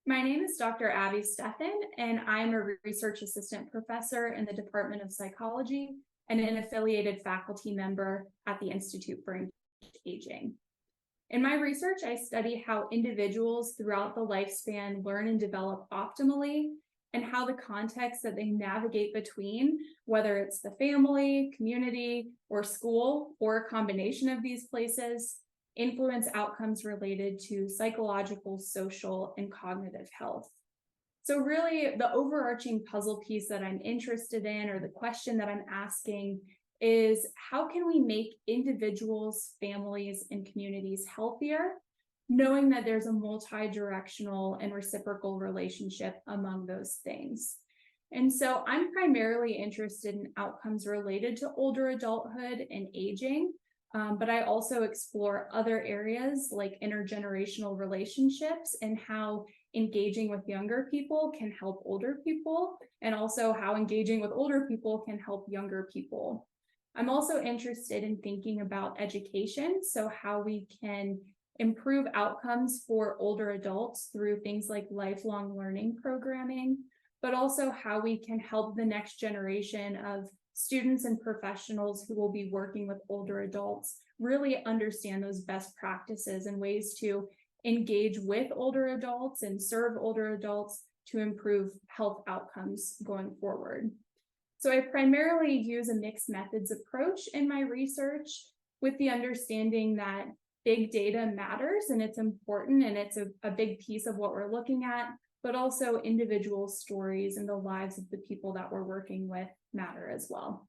My name is Dr. Abby Stephan, and I'm a research assistant professor in the Department of Psychology and an affiliated faculty member at the Institute for Engaged Aging. In my research, I study how individuals throughout the lifespan learn and develop optimally, and how the context that they navigate between, whether it's the family, community, or school, or a combination of these places, influence outcomes related to psychological, social, and cognitive health. So really, the overarching puzzle piece that I'm interested in, or the question that I'm asking, is how can we make individuals, families, and communities healthier, knowing that there's a multi-directional and reciprocal relationship among those things. And so I'm primarily interested in outcomes related to older adulthood and aging, but I also explore other areas like intergenerational relationships and how engaging with younger people can help older people, and also how engaging with older people can help younger people. I'm also interested in thinking about education, so how we can improve outcomes for older adults through things like lifelong learning programming, but also how we can help the next generation of students and professionals who will be working with older adults really understand those best practices and ways to engage with older adults and serve older adults to improve health outcomes going forward. So I primarily use a mixed methods approach in my research, with the understanding that big data matters and it's important and it's a big piece of what we're looking at, but also individual stories and the lives of the people that we're working with matter as well.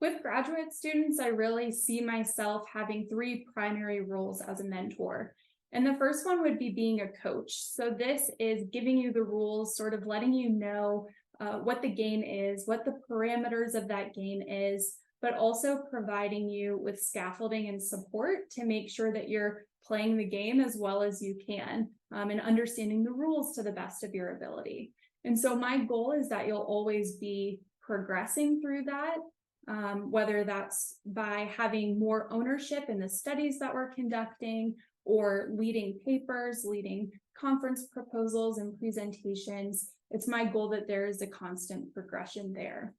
With graduate students, I really see myself having three primary roles as a mentor. And the first one would be being a coach. So this is giving you the rules, sort of letting you know what the game is, what the parameters of that game is, but also providing you with scaffolding and support to make sure that you're playing the game as well as you can, and understanding the rules to the best of your ability. And so my goal is that you'll always be progressing through that, whether that's by having more ownership in the studies that we're conducting, or leading papers, leading conference proposals and presentations. It's my goal that there is a constant progression there.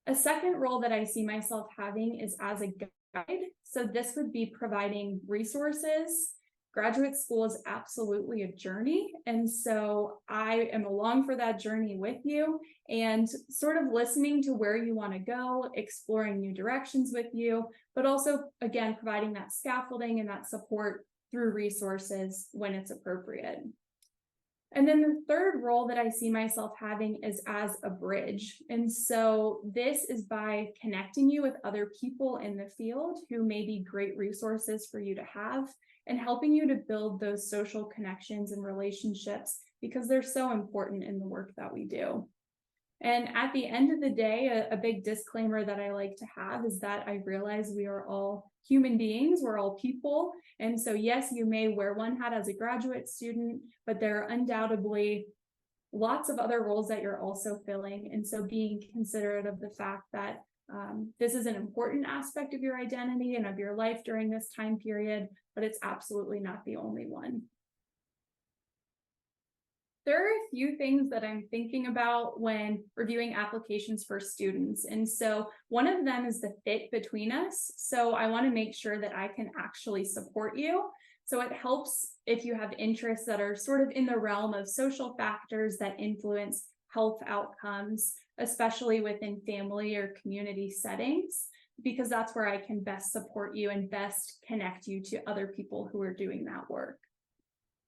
A second role that I see myself having is as a guide. So this would be providing resources. Graduate school is absolutely a journey, and so I am along for that journey with you and sort of listening to where you want to go, exploring new directions with you, but also, again, providing that scaffolding and that support through resources when it's appropriate. And then the third role that I see myself having is as a bridge. And so this is by connecting you with other people in the field who may be great resources for you to have, and helping you to build those social connections and relationships, because they're so important in the work that we do. And at the end of the day, a big disclaimer that I like to have is that I realize we are all human beings, we're all people. And so yes, you may wear one hat as a graduate student, but there are undoubtedly lots of other roles that you're also filling. And so being considerate of the fact that this is an important aspect of your identity and of your life during this time period, but it's absolutely not the only one. There are a few things that I'm thinking about when reviewing applications for students. And so one of them is the fit between us. So I want to make sure that I can actually support you. So it helps if you have interests that are sort of in the realm of social factors that influence health outcomes, especially within family or community settings, because that's where I can best support you and best connect you to other people who are doing that work.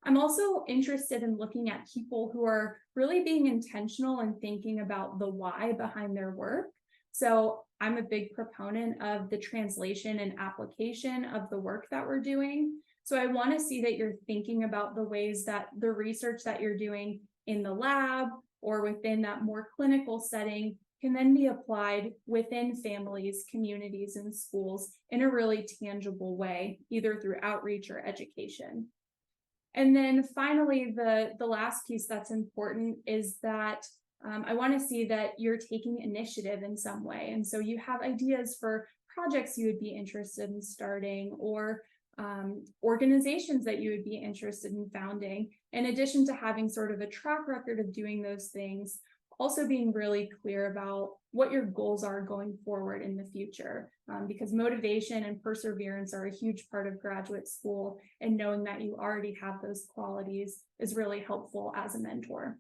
I'm also interested in looking at people who are really being intentional and thinking about the why behind their work. So I'm a big proponent of the translation and application of the work that we're doing. So I want to see that you're thinking about the ways that the research that you're doing in the lab or within that more clinical setting can then be applied within families, communities, and schools in a really tangible way, either through outreach or education. And then finally, the last piece that's important is that I want to see that you're taking initiative in some way. And so you have ideas for projects you would be interested in starting, or organizations that you would be interested in founding, in addition to having sort of a track record of doing those things. Also being really clear about what your goals are going forward in the future, because motivation and perseverance are a huge part of graduate school, and knowing that you already have those qualities is really helpful as a mentor.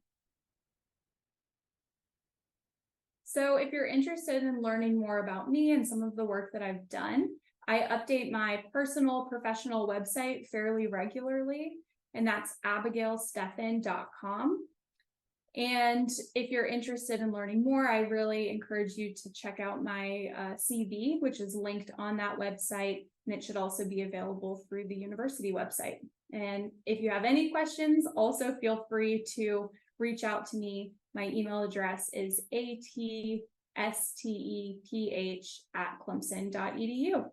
So if you're interested in learning more about me and some of the work that I've done, I update my personal professional website fairly regularly, and that's abigailstephan.com. And if you're interested in learning more, I really encourage you to check out my CV, which is linked on that website, and it should also be available through the university website. And if you have any questions, also feel free to reach out to me. My email address is atsteph@clemson.edu.